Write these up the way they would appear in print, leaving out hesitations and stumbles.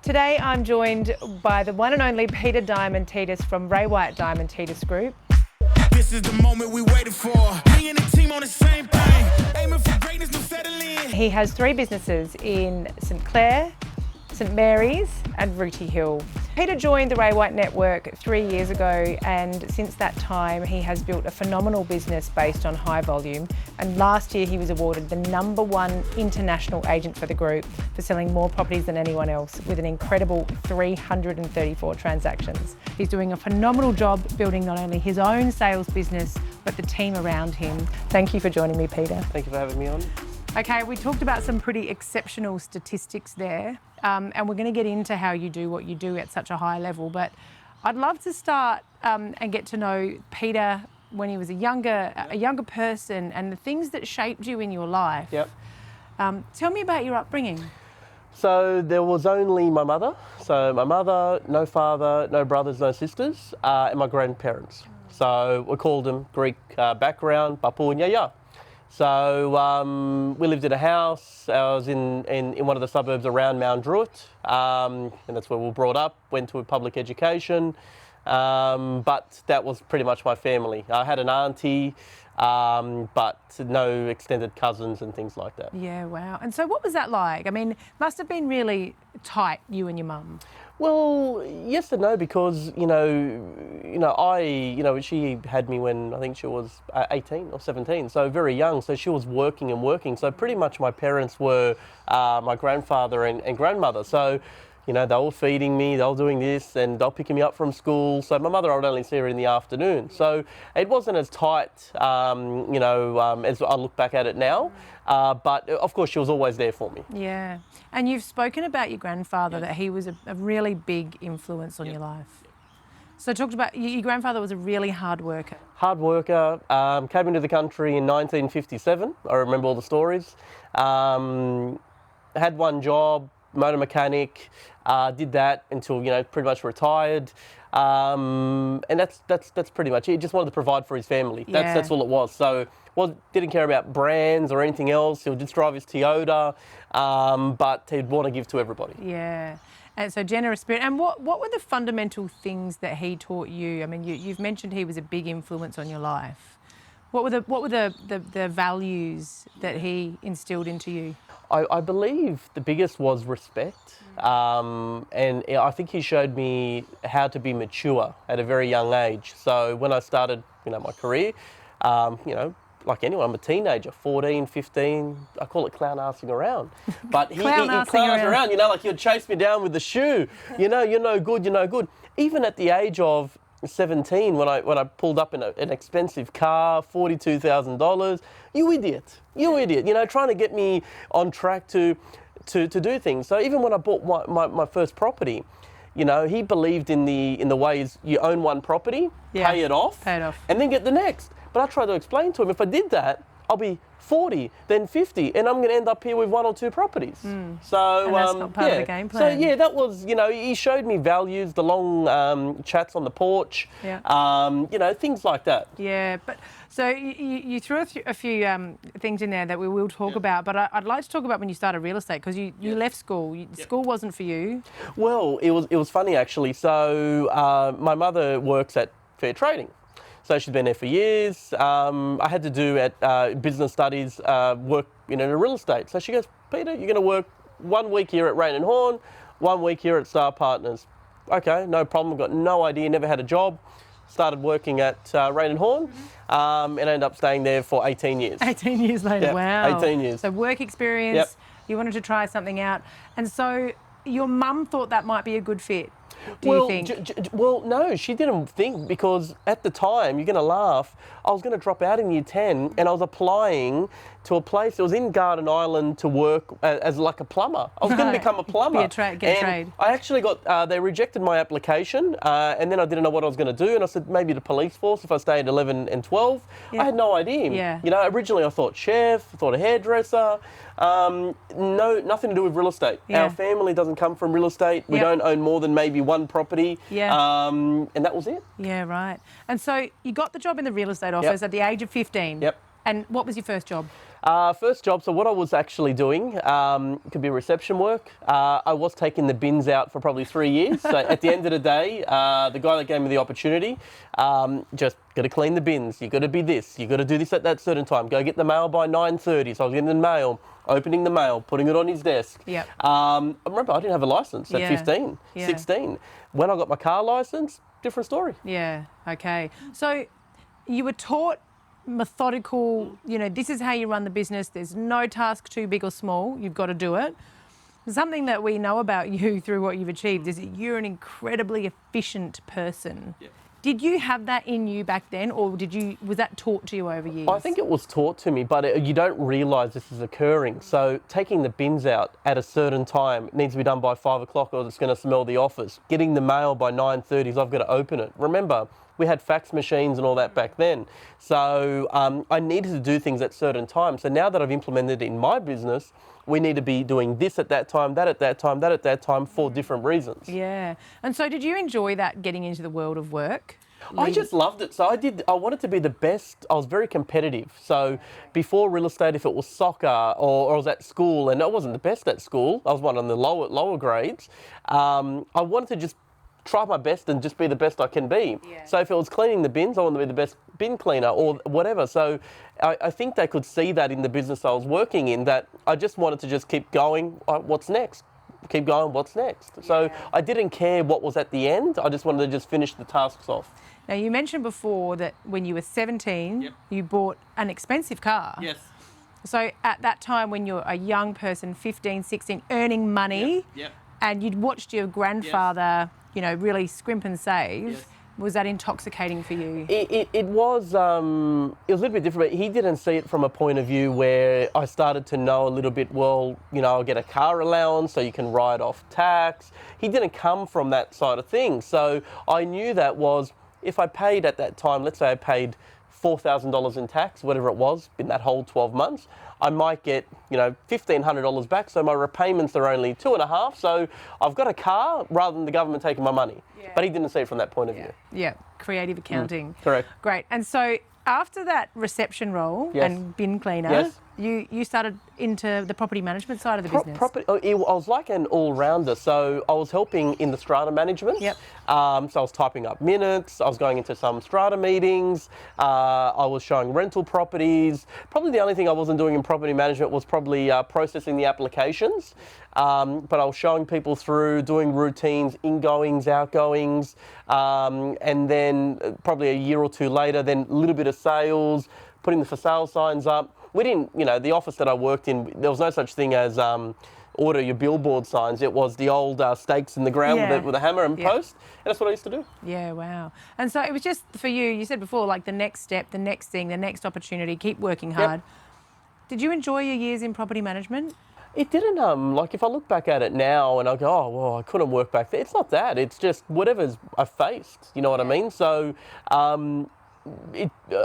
Today I'm joined by the one and only Peter Diamantidis from Ray White Diamantidis Group. This is the moment we waited for. Me and the team on the same thing. Aiming for greatness, no settling. He has 3 businesses in St Clair, St Mary's and Rooty Hill. Peter joined the Ray White Network 3 years ago, and since that time he has built a phenomenal business based on high volume, and last year he was awarded the #1 international agent for the group for selling more properties than anyone else with an incredible 334 transactions. He's doing a phenomenal job building not only his own sales business but the team around him. Thank you for joining me, Peter. Thank you for having me on. Okay, we talked about some pretty exceptional statistics there, and we're going to get into how you do what you do at such a high level, but I'd love to start and get to know Peter when he was a younger person and the things that shaped you in your life. Yep. Tell me about your upbringing. So there was only my mother. So my mother, no father, no brothers, no sisters, and my grandparents. So we called them Greek background, Papu and Yaya. So we lived in a house. I was in one of the suburbs around Mount Druitt, and that's where we were brought up, went to a public education, but that was pretty much my family. I had an auntie, but no extended cousins and things like that. Yeah, wow. And so what was that like? I mean, must have been really tight, you and your mum. Well, yes and no, because she had me when I think she was 18 or 17, so very young. So she was working and working. So pretty much my parents were my grandfather and grandmother. So, they were feeding me, they were doing this, and they were picking me up from school. So my mother, I would only see her in the afternoon. So it wasn't as tight, as I look back at it now. But of course, she was always there for me. Yeah. And you've spoken about your grandfather, that he was a really big influence on your life. So talked about, your grandfather was a really hard worker. Hard worker, came into the country in 1957. I remember all the stories. Had one job, motor mechanic, did that until, pretty much retired. And that's pretty much it. He just wanted to provide for his family. That's all it was. So didn't care about brands or anything else. He would just drive his Toyota, but he'd want to give to everybody. Yeah. And so generous spirit. And what were the fundamental things that he taught you? I mean, you've mentioned he was a big influence on your life. What were the values that he instilled into you? I believe the biggest was respect. And I think he showed me how to be mature at a very young age. So when I started, my career, like anyone, I'm a teenager, 14, 15, I call it clown-assing around. But he clown-assed around, like he'd chase me down with the shoe. You're no good, you're no good. Even at the age of 17, when I pulled up in an expensive car, $42,000, you idiot, trying to get me on track to do things. So even when I bought my first property, he believed in the ways you own one property, pay it off, and then get the next. But I tried to explain to him, if I did that, I'll be 40, then 50, and I'm going to end up here with 1 or 2 proproperties. So and that's not part of the game plan. So that was, he showed me values, the long chats on the porch, things like that. Yeah, but so you threw a few things in there that we will talk about, but I'd like to talk about when you started real estate, because you left school. School wasn't for you. Well, it was funny actually. So my mother works at Fair Trading. So she's been there for years. I had to do at business studies work in real estate. So she goes, Peter, you're going to work 1 week here at Rain and Horn, 1 week here at Star Partners. Okay, no problem. Got no idea, never had a job. Started working at Rain and Horn, and ended up staying there for 18 years. 18 years later, wow. 18 years. So work experience, you wanted to try something out. And so your mum thought that might be a good fit. Do you think? Well, no, she didn't think, because at the time, you're going to laugh, I was going to drop out in year 10 and I was applying to a place that was in Garden Island to work as like a plumber. I was going to become a plumber. Get a trade. I actually they rejected my application, and then I didn't know what I was going to do, and I said maybe the police force if I stayed at 11 and 12. I had no idea. Yeah. Originally I thought chef, I thought a hairdresser. Nothing to do with real estate. Yeah. Our family doesn't come from real estate. We don't own more than maybe 1 property. Yeah. And that was it. Yeah, right. And so you got the job in the real estate office at the age of 15. Yep. And what was your first job? First job, so what I was actually doing, could be reception work. I was taking the bins out for probably 3 years. So at the end of the day, the guy that gave me the opportunity, just got to clean the bins. You got to be this. You got to do this at that certain time. Go get the mail by 9:30. So I was getting the mail, opening the mail, putting it on his desk. Yep. I remember I didn't have a license at Yeah. 15, Yeah. 16. When I got my car license, different story. Yeah, okay. So you were taught methodical, this is how you run the business. There's no task too big or small. You've got to do it. Something that we know about you through what you've achieved is that you're an incredibly efficient person. Yep. Did you have that in you back then, or was that taught to you over years? I think it was taught to me, but you don't realise this is occurring. So taking the bins out at a certain time, it needs to be done by 5 o'clock or it's going to smell the office. Getting the mail by 9:30, so I've got to open it. Remember, we had fax machines and all that back then. So I needed to do things at certain times. So now that I've implemented it in my business, we need to be doing this at that time, that at that time, that at that time for different reasons. Yeah. And so did you enjoy that, getting into the world of work? I just loved it. So I wanted to be the best. I was very competitive. So before real estate, if it was soccer or I was at school, and I wasn't the best at school, I was one on the lower grades, I wanted to just try my best and just be the best I can be. Yeah. So if it was cleaning the bins, I wanted to be the best bin cleaner or whatever. So I think they could see that in the business I was working in, that I just wanted to just keep going. What's next? Keep going, what's next? So I didn't care what was at the end. I just wanted to just finish the tasks off. Now, you mentioned before that when you were 17, Yep. you bought an expensive car. Yes. So at that time, when you're a young person, 15, 16, earning money, Yep. and you'd watched your grandfather, really scrimp and save, Yes. was that intoxicating for you? It was a little bit different. He didn't see it from a point of view where I started to know a little bit, well, I'll get a car allowance so you can write off tax. He didn't come from that side of things. So I knew that was, if I paid at that time, let's say I paid $4,000 in tax, whatever it was, in that whole 12 months, I might get, $1,500 back. So my repayments are only 2.5. So I've got a car rather than the government taking my money. Yeah. But he didn't see it from that point of view. Yeah, creative accounting. Correct. Great. And so after that reception role Yes. and bin cleaner, Yes. you started into the property management side of the business. I was like an all-rounder. So I was helping in the strata management. Yep. So I was typing up minutes. I was going into some strata meetings. I was showing rental properties. Probably the only thing I wasn't doing in property management was probably processing the applications. But I was showing people through, doing routines, ingoings, outgoings, and then probably a year or two later, then a little bit of sales, putting the for sale signs up. We didn't, the office that I worked in, there was no such thing as order your billboard signs. It was the old stakes in the ground Yeah. with a hammer and Yeah. post. And that's what I used to do. Yeah, wow. And so it was just for you said before, like the next step, the next thing, the next opportunity, keep working hard. Did you enjoy your years in property management? It didn't, like if I look back at it now and I go, oh, well, I couldn't work back there. It's not that. It's just whatever's I faced, you know what I mean? So I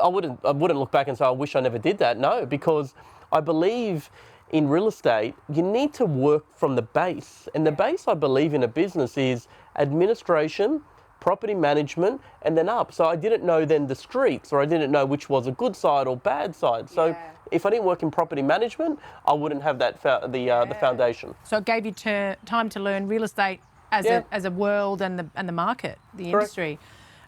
wouldn't look back and say, I wish I never did that. No, because I believe in real estate, you need to work from the base. And the base, I believe, in a business is administration, property management, and then up. So I didn't know then the streets, or I didn't know which was a good side or bad side. So if I didn't work in property management, I wouldn't have that the foundation. So it gave you time to learn real estate as a world and the market, the industry.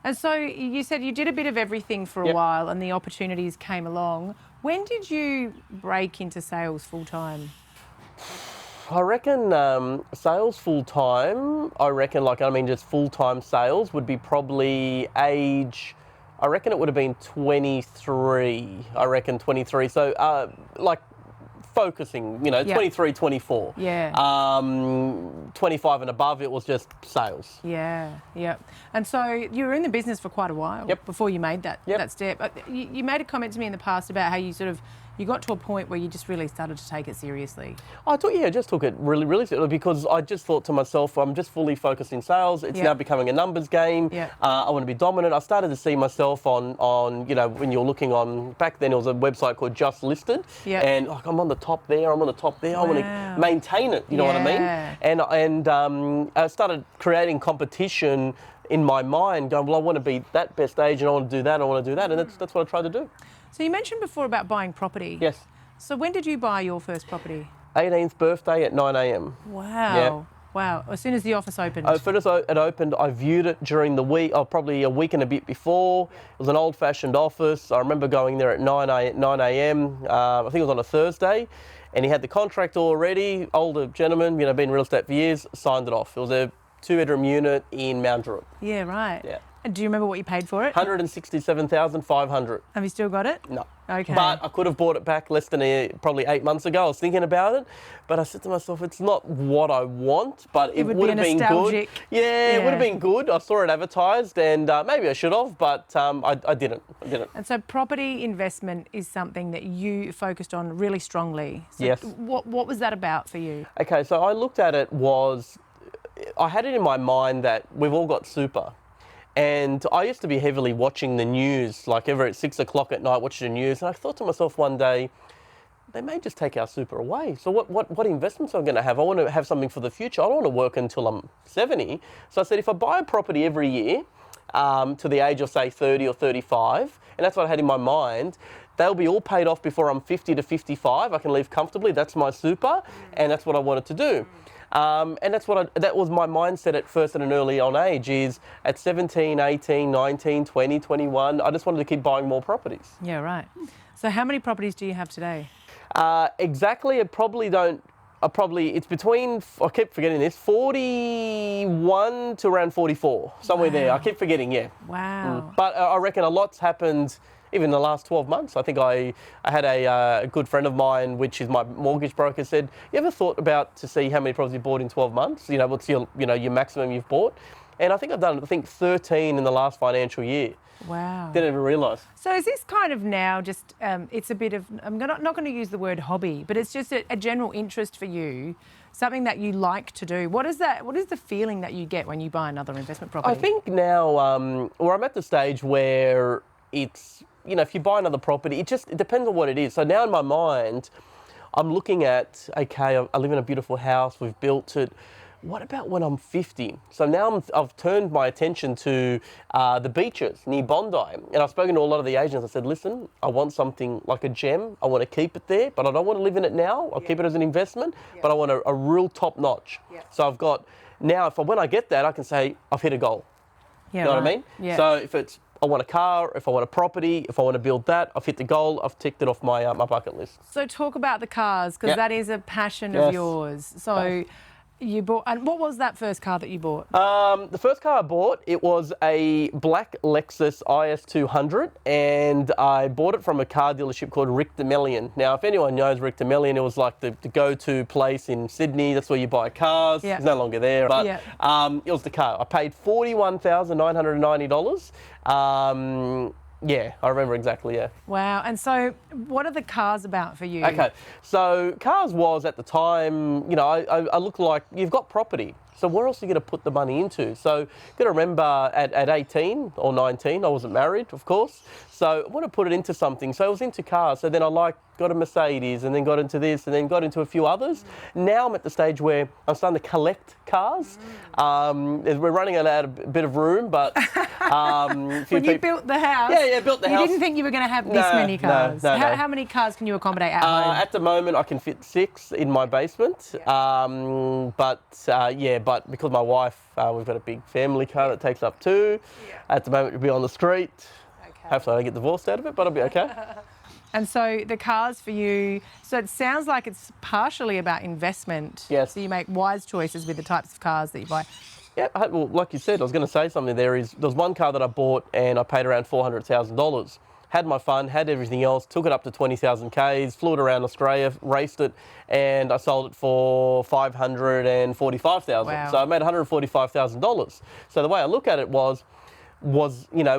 And so you said you did a bit of everything for a while and the opportunities came along. When did you break into sales full time? I reckon sales full time, just full time sales would be probably age, I reckon it would have been 23. I reckon 23. So focusing, 23, 24. Yeah. 25 and above, it was just sales. Yeah. And so you were in the business for quite a while before you made that step. You made a comment to me in the past about how you got to a point where you just really started to take it seriously. I just took it really seriously because I just thought to myself, I'm just fully focused in sales. It's now becoming a numbers game. I want to be dominant. I started to see myself on when you're looking on, back then it was a website called Just Listed. And I'm on the top there, I'm on the top there. I want to maintain it, you know what I mean? And I started creating competition in my mind, going, well, I want to be that best agent, I want to do that, I want to do that. And that's what I tried to do. So you mentioned before about buying property. Yes. So when did you buy your first property? 18th birthday at 9 a.m. Wow. Yeah. Wow. As soon as the office opened. As soon as it opened, I viewed it during the week, probably a week and a bit before. It was an old-fashioned office. I remember going there at 9 a.m. I think it was on a Thursday, and he had the contract already. Older gentleman, been in real estate for years, signed it off. It was a 2-bedroom unit in Mount Druitt. Yeah, right. Yeah. And do you remember what you paid for it? $167,500. Have you still got it? No. Okay. But I could have bought it back less than probably 8 months ago. I was thinking about it, but I said to myself, it's not what I want, but it would would be have been nostalgic. good. Yeah, it would have been good. I saw it advertised, and maybe I should have, but I didn't. And so property investment is something that you focused on really strongly. So Yes. What was that about for you? Okay, so I looked at it I had it in my mind that we've all got super. And I used to be heavily watching the news, like ever at 6 o'clock at night, watching the news. And I thought to myself one day, they may just take our super away. So what investments am I going to have? I want to have something for the future. I don't want to work until I'm 70. So I said, if I buy a property every year to the age of, say, 30 or 35, and that's what I had in my mind, they'll be all paid off before I'm 50 to 55. I can live comfortably. That's my super, and that's what I wanted to do. And that was my mindset at first at an early on age, is at 17, 18, 19, 20, 21, I just wanted to keep buying more properties. Yeah, right. So how many properties do you have today? Exactly, it's between, I keep forgetting this, 41 to around 44, somewhere there. I keep forgetting, yeah. Wow. But I reckon a lot's happened even in the last 12 months. I think I had a good friend of mine, which is my mortgage broker, said, you ever thought about to see how many properties you bought in 12 months? What's your maximum you've bought? And I think I've done, 13 in the last financial year. Wow. Didn't even realise. So is this kind of now just, it's a bit of, I'm not going to use the word hobby, but it's just a general interest for you, something that you like to do. What is the feeling that you get when you buy another investment property? I think now, where I'm at the stage where it's, if you buy another property, it depends on what it is. So now in my mind, I'm looking at, okay, I live in a beautiful house, we've built it. What about when I'm 50? So now I've turned my attention to the beaches near Bondi. And I've spoken to a lot of the agents. I said, listen, I want something like a gem. I want to keep it there, but I don't want to live in it now. I'll keep it as an investment, but I want a real top notch. So I've got, now when I get that, I can say, I've hit a goal. Yeah, you know what I mean? Yeah. So if it's, I want a car, if I want a property, if I want to build that, I've hit the goal, I've ticked it off my bucket list. So talk about the cars, because that is a passion of yours. So you bought, and what was that first car that you bought? The first car I bought, it was a black Lexus IS200, and I bought it from a car dealership called Rick Demelian. Now, if anyone knows Rick Demelian, it was like the go-to place in Sydney. That's where you buy cars. Yeah. It's no longer there, but it was the car. I paid $41,990. Yeah, I remember exactly, yeah. Wow. And so what are the cars about for you? Okay, so cars was at the time, I look like, you've got property. So where else are you going to put the money into? So you've got to remember at 18 or 19, I wasn't married, of course. So I want to put it into something. So I was into cars. So then I got a Mercedes, and then got into this, and then got into a few others. Now I'm at the stage where I'm starting to collect cars. We're running out of a bit of room, but when you built the house, built the house. You didn't think you were going to have this many cars. No. How many cars can you accommodate at home? At the moment, I can fit 6 in my basement. But because my wife, we've got a big family car that takes up 2. At the moment, we'll be on the street. Hopefully I don't get divorced out of it, but I'll be okay. And so the cars for you, so it sounds like it's partially about investment. Yes. So you make wise choices with the types of cars that you buy. Yeah, well, like you said, I was going to say something. There was one car that I bought, and I paid around $400,000. Had my fun, had everything else, took it up to 20,000 Ks, flew it around Australia, raced it, and I sold it for $545,000. Wow. So I made $145,000. So the way I look at it was, when I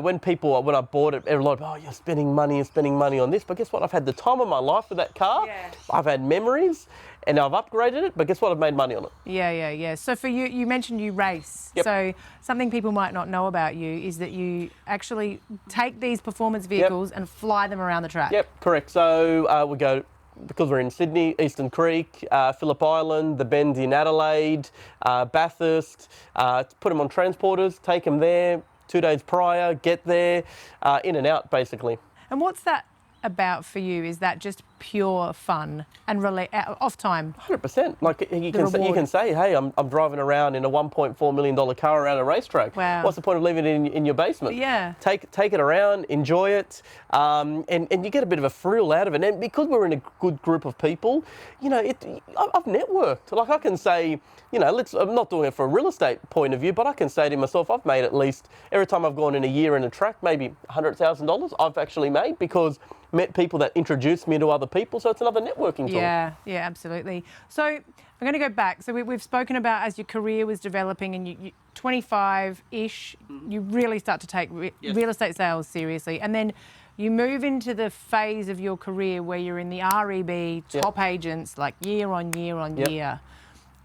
bought it, everyone, you're spending money on this. But guess what? I've had the time of my life with that car. Yeah. I've had memories, and I've upgraded it. But guess what? I've made money on it. Yeah. So for you, you mentioned you race. Yep. So something people might not know about you is that you actually take these performance vehicles and fly them around the track. Yep, correct. So we go, because we're in Sydney, Eastern Creek, Phillip Island, the Bend in Adelaide, Bathurst, put them on transporters, take them there, 2 days prior, get there, in and out basically. And what's that about for you? Is that just pure fun and off time. 100%. Like you can reward. say, hey, I'm driving around in a $1.4 million car around a racetrack. Wow. What's the point of leaving it in your basement? Yeah. Take it around, enjoy it, and you get a bit of a thrill out of it. And because we're in a good group of people, you know, I've networked. Like I can say, you know, I'm not doing it for a real estate point of view, but I can say to myself, I've made at least, every time I've gone in a year in a track, maybe $100,000 I've actually made because met people that introduced me to other people. So it's another networking tool. Yeah, absolutely. So I'm going to go back. So we've spoken about as your career was developing and you 25-ish, you really start to take real estate sales seriously. And then you move into the phase of your career where you're in the REB top agents, like year on year on year.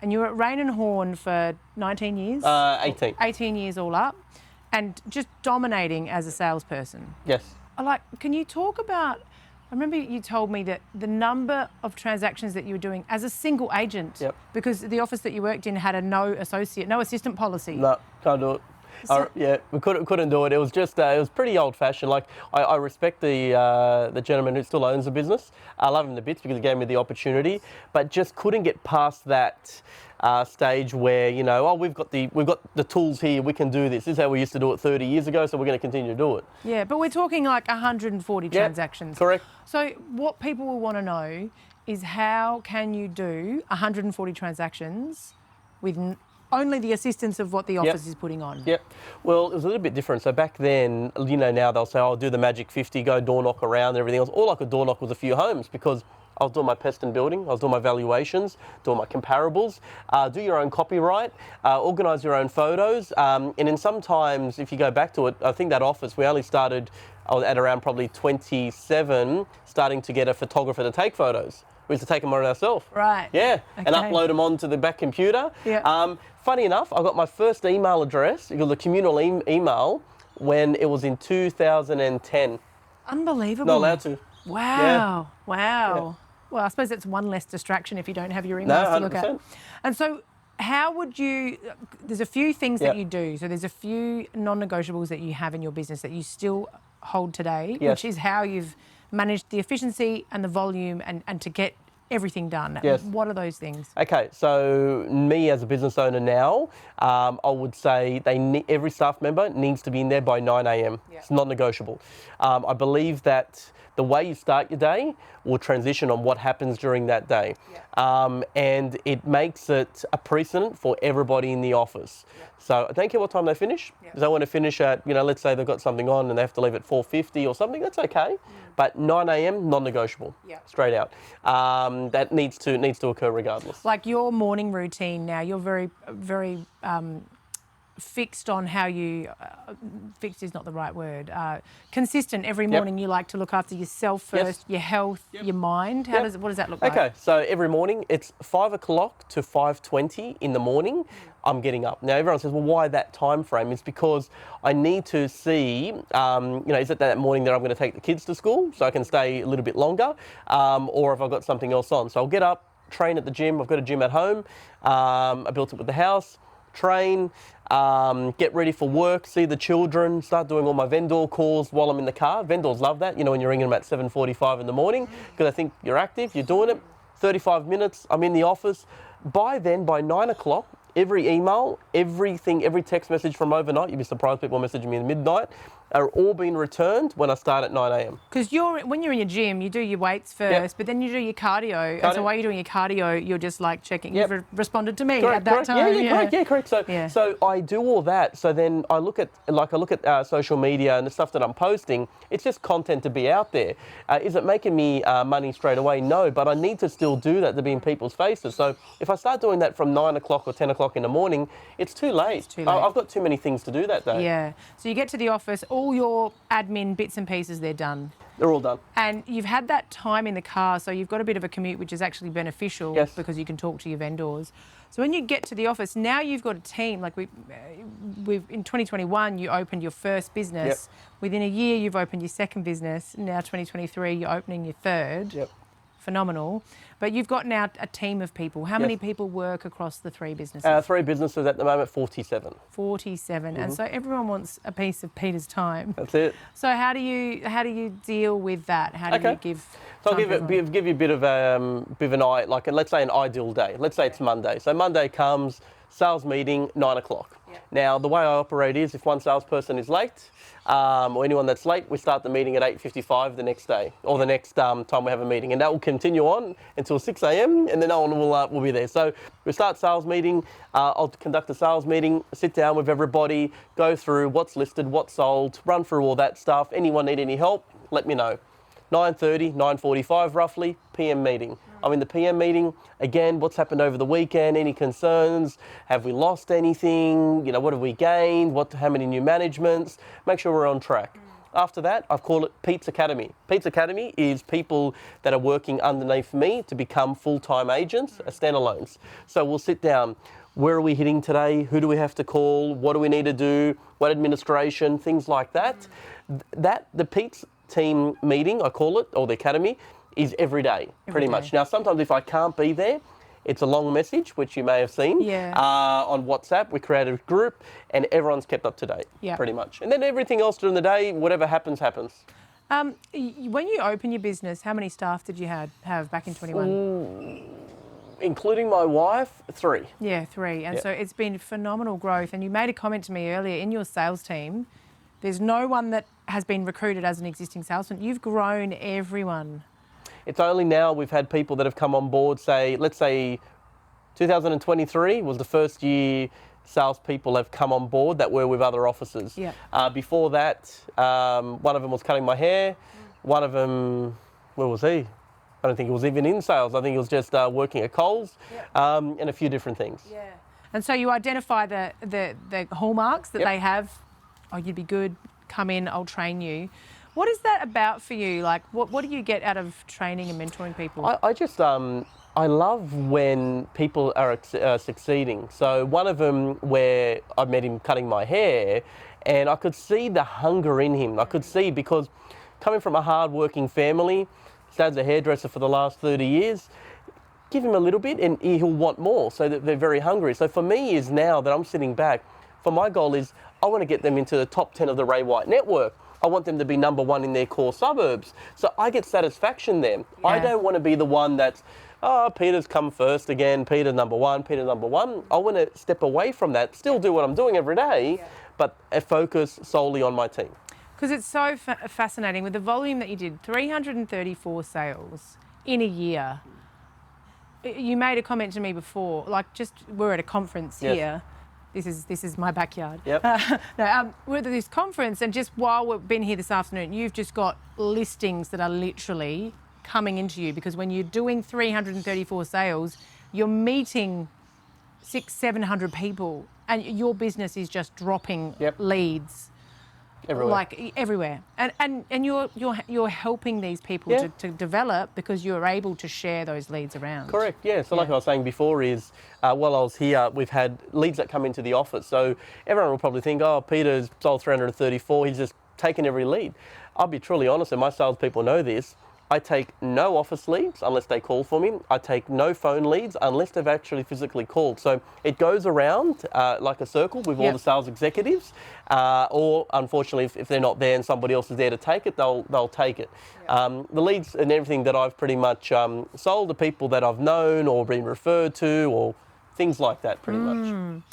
And you were at Rain and Horn for 19 years? 18. 18 years all up. And just dominating as a salesperson. Yes. Like, can you talk about, I remember you told me that the number of transactions that you were doing as a single agent, because the office that you worked in had a no assistant policy. No, can't do it. We couldn't do it. It was just, it was pretty old fashioned. Like, I respect the gentleman who still owns the business. I love him to bits because he gave me the opportunity, but just couldn't get past that stage where, you know, oh, we've got the tools here, we can do this. This is how we used to do it 30 years ago, so we're going to continue to do it. Yeah, but we're talking like 140 transactions. Correct. So what people will want to know is how can you do 140 transactions with only the assistance of what the office is putting on? Yep. Well, it was a little bit different. So back then, you know, now they'll say, oh, do the magic 50, go door knock around and everything else. All I could door knock was a few homes because I was doing my pest and building, I was doing my valuations, doing my comparables, do your own copyright, organise your own photos. And then sometimes, if you go back to it, I think that office, we only started at around probably 27, starting to get a photographer to take photos. We used to take them on ourselves. Right. Yeah, and upload them onto the back computer. Yeah. Funny enough, I got my first email address, the communal email, when it was in 2010. Unbelievable. Not allowed to. Wow. Yeah. Wow. Yeah. Well, I suppose that's one less distraction if you don't have your emails to look at. And so how would you, there's a few things that you do. So there's a few non-negotiables that you have in your business that you still hold today, which is how you've managed the efficiency and the volume and to get everything done. Yes. What are those things? Okay, so me as a business owner now, I would say every staff member needs to be in there by 9 a.m. It's not negotiable. I believe that the way you start your day will transition on what happens during that day. And it makes it a precedent for everybody in the office. So I don't care what time they finish. If they want to finish at, you know, let's say they've got something on and they have to leave at 4:50 or something, that's okay. But 9 a.m, non-negotiable, straight out. That needs to occur regardless. Like your morning routine now, you're very, very fixed on how you, fixed is not the right word, consistent. Every morning you like to look after yourself first, your health, your mind. What does that look like? Okay, so every morning it's 5 o'clock to 5:20 in the morning. I'm getting up. Now everyone says, well, why that time frame? It's because I need to see, you know, is it that morning that I'm going to take the kids to school so I can stay a little bit longer, or if I've got something else on. So I'll get up, train at the gym. I've got a gym at home. I built it with the house. Train, get ready for work, see the children, start doing all my vendor calls while I'm in the car. Vendors love that, you know, when you're ringing them at 7:45 in the morning, because I think you're active, you're doing it. 35 minutes, I'm in the office. By then, by 9 o'clock, every email, everything, every text message from overnight, you'd be surprised people are messaging me at midnight, are all being returned when I start at 9 a.m. Because when you're in your gym, you do your weights first, but then you do your cardio. And so while you're doing your cardio, you're just like checking. You've responded to me at that time. Correct. So I do all that. So then I look at social media and the stuff that I'm posting. It's just content to be out there. Is it making me money straight away? No, but I need to still do that to be in people's faces. So if I start doing that from 9 o'clock or 10 o'clock in the morning, it's too late. It's too late. I've got too many things to do that day. Yeah. So you get to the office, all your admin bits and pieces, they're done. They're all done. And you've had that time in the car, so you've got a bit of a commute, which is actually beneficial because you can talk to your vendors. So when you get to the office, now you've got a team. Like we've in 2021, you opened your first business. Within a year, you've opened your second business. Now 2023, you're opening your third. phenomenal. But you've got now a team of people. How many people work across the 3 businesses? 3 businesses at the moment, 47. 47. And so everyone wants a piece of Peter's time. That's it. So how do you deal with that? How do you give? So I'll time to everyone? give you a bit of an eye, like let's say an ideal day. Let's say it's Monday. So Monday comes, sales meeting, 9 o'clock. Now, the way I operate is if one salesperson is late, or anyone that's late, we start the meeting at 8:55 the next day, or the next time we have a meeting, and that will continue on until 6 a.m. and then no one will be there. So we start sales meeting. I'll conduct a sales meeting, sit down with everybody, go through what's listed, what's sold, run through all that stuff. Anyone need any help? Let me know. 9:30, 9:45 roughly, PM meeting. I'm in the PM meeting. Again, what's happened over the weekend? Any concerns? Have we lost anything? You know, what have we gained? How many new managements? Make sure we're on track. After that, I call it Pete's Academy. Pete's Academy is people that are working underneath me to become full-time agents, standalones. So we'll sit down. Where are we hitting today? Who do we have to call? What do we need to do? What administration? Things like that. The Pete's team meeting, I call it, or the academy, is every day, pretty much. Now, sometimes if I can't be there, it's a long message, which you may have seen on WhatsApp. We created a group and everyone's kept up to date, pretty much. And then everything else during the day, whatever happens, happens. When you open your business, how many staff did you have back in 21? Including my wife, 3. Yeah, 3. And so it's been phenomenal growth. And you made a comment to me earlier, in your sales team, there's no one that has been recruited as an existing salesman. You've grown everyone. It's only now we've had people that have come on board, let's say 2023 was the first year salespeople have come on board that were with other offices. Before that, one of them was cutting my hair. One of them, where was he? I don't think he was even in sales. I think he was just working at Coles, and a few different things. And so you identify the hallmarks that they have. Oh, you'd be good. Come in, I'll train you. What is that about for you? Like, what do you get out of training and mentoring people? I just, I love when people are succeeding. So one of them where I met him cutting my hair, and I could see the hunger in him. I could see, because coming from a hard-working family, his dad's a hairdresser for the last 30 years, give him a little bit and he'll want more, so that they're very hungry. So for me is now that I'm sitting back, my goal is I want to get them into the top 10 of the Ray White network. I want them to be number 1 in their core suburbs. So I get satisfaction there. I don't want to be the one that's, Peter's come first again, Peter's number 1, Peter's number 1. I want to step away from that, still do what I'm doing every day, but focus solely on my team. Because it's so fascinating with the volume that you did, 334 sales in a year. You made a comment to me before, like we're at a conference here. This is my backyard. We're at this conference, and just while we've been here this afternoon, you've just got listings that are literally coming into you, because when you're doing 334 sales, you're meeting 600-700 people, and your business is just dropping leads. Everywhere. Like everywhere, and you're helping these people to develop, because you're able to share those leads around. Correct. Yeah. So like I was saying before, is while I was here, we've had leads that come into the office. So everyone will probably think, oh, Peter's sold 334. He's just taken every lead. I'll be truly honest, and my salespeople know this. I take no office leads unless they call for me. I take no phone leads unless they've actually physically called. So it goes around like a circle with all the sales executives, or unfortunately, if they're not there and somebody else is there to take it, they'll take it. The leads and everything that I've pretty much sold to people that I've known or been referred to, or things like that, pretty much.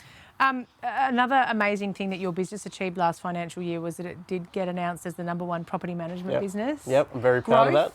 Another amazing thing that your business achieved last financial year was that it did get announced as the #1 property management business. Yep, I'm very proud of that.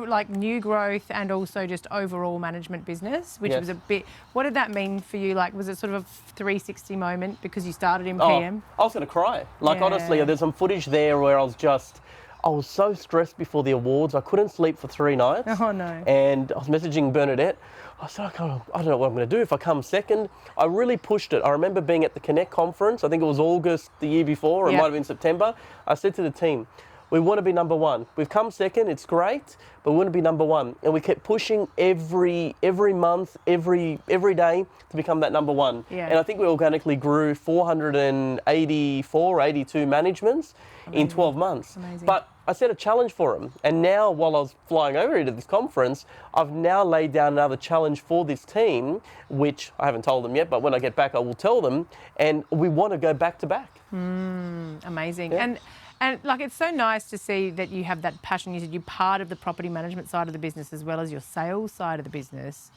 Like new growth, and also just overall management business, which was a bit. What did that mean for you? Like, was it sort of a 360 moment because you started in PM? I was going to cry. Like, honestly, there's some footage there where I was so stressed before the awards. I couldn't sleep for 3 nights. Oh, no. And I was messaging Bernadette. I said, I don't know what I'm going to do if I come second. I really pushed it. I remember being at the Connect conference. I think it was August the year before, or it might have been September. I said to the team, We want to be number one. We've come second, it's great, but we want to be number one. And we kept pushing every month, every day to become that number one. Yeah. And I think we organically grew 484, 82 managements in 12 months. Amazing. But I set a challenge for them. And now, while I was flying over here to this conference, I've now laid down another challenge for this team, which I haven't told them yet, but when I get back, I will tell them. And we want to go back to back. Amazing. Yeah. And like, it's so nice to see that you have that passion. You said you're part of the property management side of the business as well as your sales side of the business.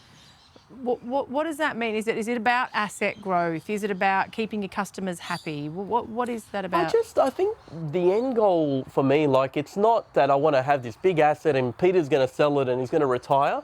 What does that mean? Is it about asset growth? Is it about keeping your customers happy? What is that about? I think the end goal for me, like, it's not that I want to have this big asset and Peter's going to sell it and he's going to retire.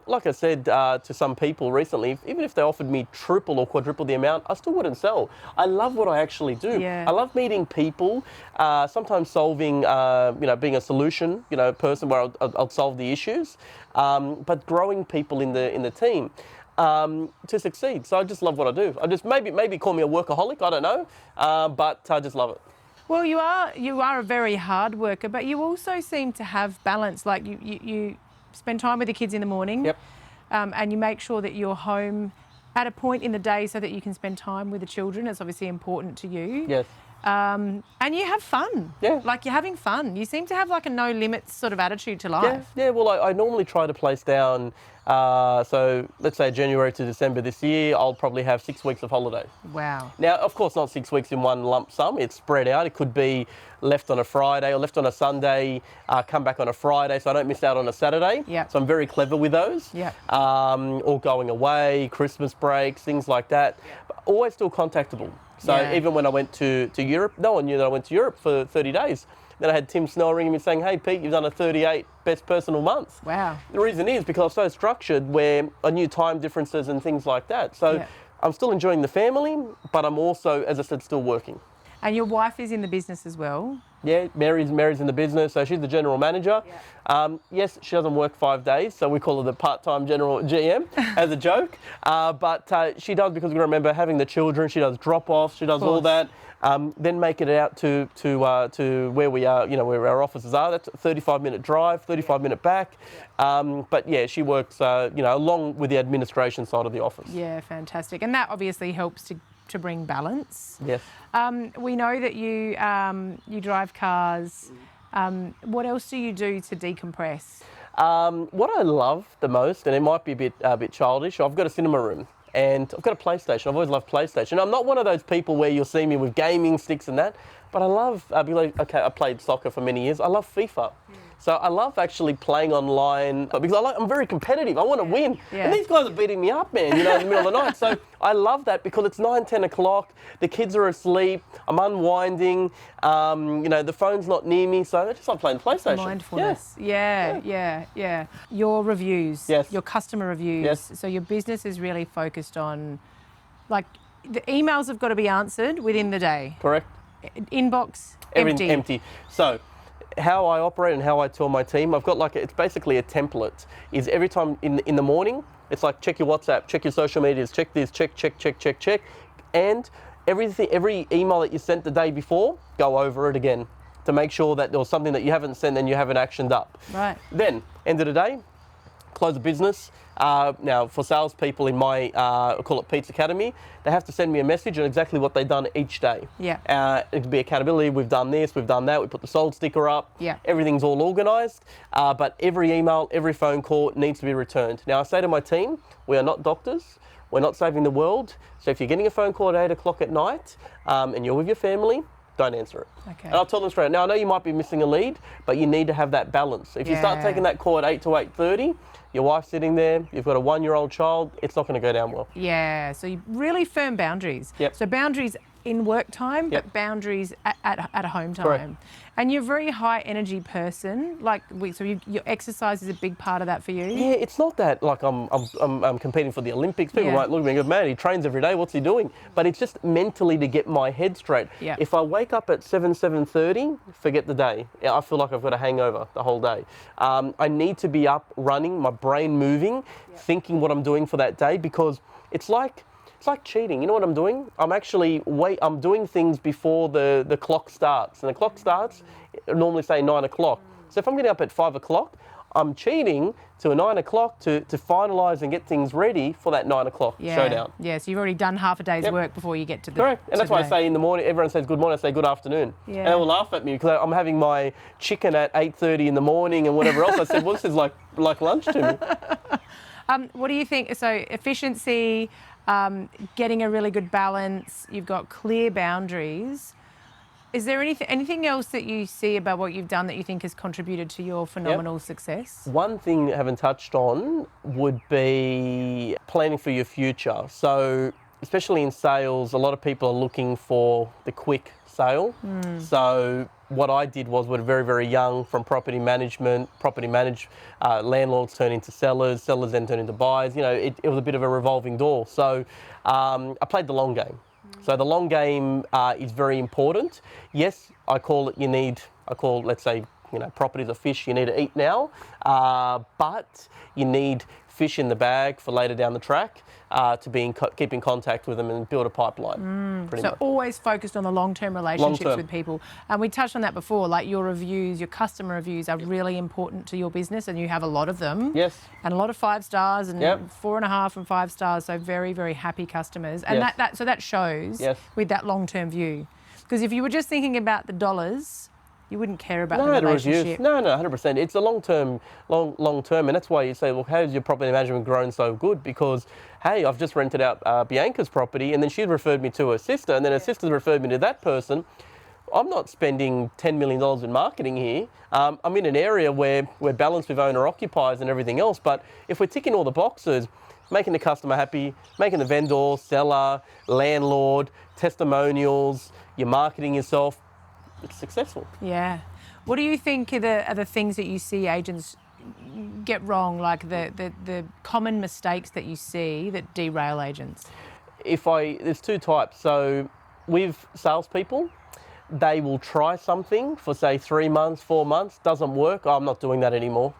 Like I said to some people recently, even if they offered me triple or quadruple the amount, I still wouldn't sell. I love what I actually do. Yeah. I love meeting people, sometimes solving, being a solution, person where I'll solve the issues, but growing people in the team to succeed. So I just love what I do. I just maybe call me a workaholic, I don't know, but I just love it. Well, you are a very hard worker, but you also seem to have balance. Like you spend time with the kids in the morning. Yep. And you make sure that you're home at a point in the day so that you can spend time with the children. It's obviously important to you. Yes. And you have fun. Yeah. Like, you're having fun. You seem to have like a no limits sort of attitude to life. Yeah. Well, I normally try to place down. So let's say January to December this year, I'll probably have 6 weeks of holiday. Wow. Now, of course, not 6 weeks in one lump sum. It's spread out. It could be left on a Friday or left on a Sunday, come back on a Friday, so I don't miss out on a Saturday. Yeah. So I'm very clever with those. Yeah. Or going away, Christmas breaks, things like that. But always still contactable. So Yeah. even when I went to Europe, no one knew that I went to Europe for 30 days. Then I had Tim Snell ringing me saying, "Hey, Pete, you've done a 38 best personal month." Wow. The reason is because I'm so structured where I knew time differences and things like that. So Yeah. I'm still enjoying the family, but I'm also, as I said, still working. And your wife is in the business as well. Yeah, Mary's in the business, so she's the general manager. Yes, she doesn't work 5 days, so we call her the part-time general GM as a joke. But she does, because we remember having the children. She does drop-offs, she does all that. Then making it out to where we are, where our offices are. That's a 35-minute drive, 35-minute back. But yeah, she works, along with the administration side of the office. Yeah, fantastic. And that obviously helps to bring balance. Yes. We know that you drive cars. What else do you do to decompress? What I love the most, and it might be a bit childish, I've got a cinema room. And I've got a PlayStation. I've always loved PlayStation. I'm not one of those people where you'll see me with gaming sticks and that, but I love, I played soccer for many years. I love FIFA. So I love actually playing online, because I'm very competitive. I want to win. Yeah. And these guys are beating me up, man, in the middle of the night. So I love that because it's 9, 10 o'clock. The kids are asleep. I'm unwinding. The phone's not near me. So I just love playing PlayStation. Mindfulness. Yeah. Your reviews. Yes. Your customer reviews. Yes. So your business is really focused on, like, the emails have got to be answered within the day. Correct. Inbox Everything empty. So how I operate and how I tell my team, I've got it's basically a template. Is every time in the morning, it's like, check your WhatsApp, check your social medias, check this, check, and every email that you sent the day before, go over it again to make sure that there was something that you haven't sent and you haven't actioned up. Right. Then, end of the day, close the business. Now, for salespeople in my, I call it Pete's Academy, they have to send me a message on exactly what they've done each day. Yeah. It could be accountability, we've done this, we've done that, we put the sold sticker up. Yeah. Everything's all organised, but every email, every phone call needs to be returned. Now, I say to my team, we are not doctors, we're not saving the world, so if you're getting a phone call at 8 o'clock at night and you're with your family, don't answer it. Okay. And I'll tell them straight. Now, I know you might be missing a lead, but you need to have that balance. If you start taking that call at 8 to 8:30, your wife's sitting there, you've got a 1-year-old child, it's not going to go down well. Yeah, so you really firm boundaries. Yep. So boundaries in work time, Yep. but boundaries at home time. Correct. And you're a very high energy person. Your exercise is a big part of that for you. Yeah, it's not that like I'm competing for the Olympics. People Yeah. might look at me and go, man, he trains every day, what's he doing? But it's just mentally to get my head straight. Yeah. If I wake up at 7:30, forget the day. I feel like I've got a hangover the whole day. I need to be up running, my brain moving, thinking what I'm doing for that day, because it's like It's like cheating. You know what I'm doing? I'm doing things before the clock starts. And the clock starts, normally say 9 o'clock. So if I'm getting up at 5 o'clock, I'm cheating to 9 o'clock to finalise and get things ready for that 9 o'clock showdown. Yeah, so you've already done half a day's work before you get to the... Correct. And that's why I say in the morning, everyone says good morning, I say good afternoon. Yeah. And they will laugh at me because I'm having my chicken at 8:30 in the morning and whatever else. I said, well, this is like lunch to me. What do you think? So efficiency, getting a really good balance, you've got clear boundaries. Is there anything else that you see about what you've done that you think has contributed to your phenomenal success? One thing I haven't touched on would be planning for your future. So especially in sales, a lot of people are looking for the quick sale. So what I did was, we're very, very young, from landlords turn into sellers then turn into buyers. You know, it was a bit of a revolving door. So I played the long game. So the long game is very important. Yes, let's say, properties are fish you need to eat now, but you need fish in the bag for later down the track to keep in contact with them and build a pipeline. Pretty much. Always focused on the long-term relationships with people. And we touched on that before, like your reviews, your customer reviews are really important to your business, and you have a lot of them. Yes. And a lot of 5 stars and 4.5 and 5 stars, so very, very happy customers. And that shows with that long-term view. Because if you were just thinking about the dollars, you wouldn't care about the relationship. No, 100%. It's a long term, and that's why you say, well, how's your property management grown so good? Because, hey, I've just rented out Bianca's property, and then she referred me to her sister, and then her sister referred me to that person. I'm not spending $10 million in marketing here. I'm in an area where we're balanced with owner-occupiers and everything else, but if we're ticking all the boxes, making the customer happy, making the vendor, seller, landlord, testimonials, you're marketing yourself, it's successful. Yeah. What do you think are the things that you see agents get wrong, like the common mistakes that you see that derail agents? There's 2 types. So with salespeople, they will try something for, say, 3 months, 4 months, doesn't work, I'm not doing that anymore.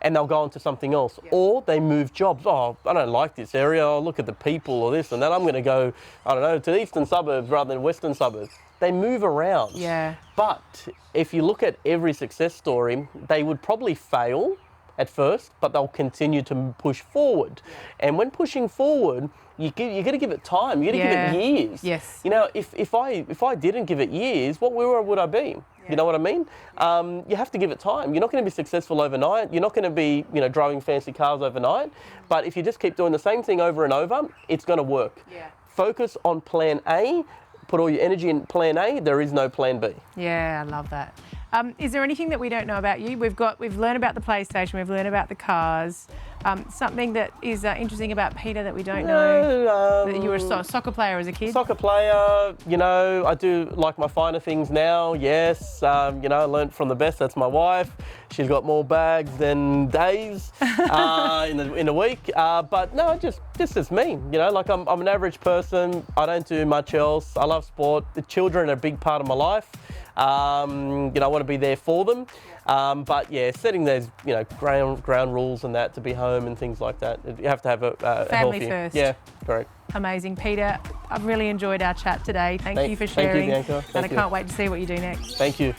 And they'll go on to something else. Or they move jobs. Oh, I don't like this area. Oh, look at the people or this and that. I'm going to go, to the eastern suburbs rather than western suburbs. They move around. Yeah. But if you look at every success story, they would probably fail at first, but they'll continue to push forward. And when pushing forward, you got to give it time. You got to give it years. Yes. If I didn't give it years, where would I be? You know what I mean? You have to give it time. You're not going to be successful overnight. You're not going to be, driving fancy cars overnight. But if you just keep doing the same thing over and over, it's going to work. Yeah. Focus on plan A. Put all your energy in plan A. There is no plan B. Yeah, I love that. Is there anything that we don't know about you? We've learned about the PlayStation. We've learned about the cars. Something that is interesting about Peter that we don't know. That you were a soccer player as a kid. Soccer player. I do like my finer things now. Yes. I learned from the best. That's my wife. She's got more bags than days in a week. But no, just as me. I'm an average person. I don't do much else. I love sport. The children are a big part of my life. I want to be there for them. But yeah, setting those, ground rules and that to be home and things like that. You have to have a family healthy... first. Yeah, correct. Amazing. Peter, I've really enjoyed our chat today. Thank you for sharing. Thank you, Bianca. And I can't wait to see what you do next. Thank you.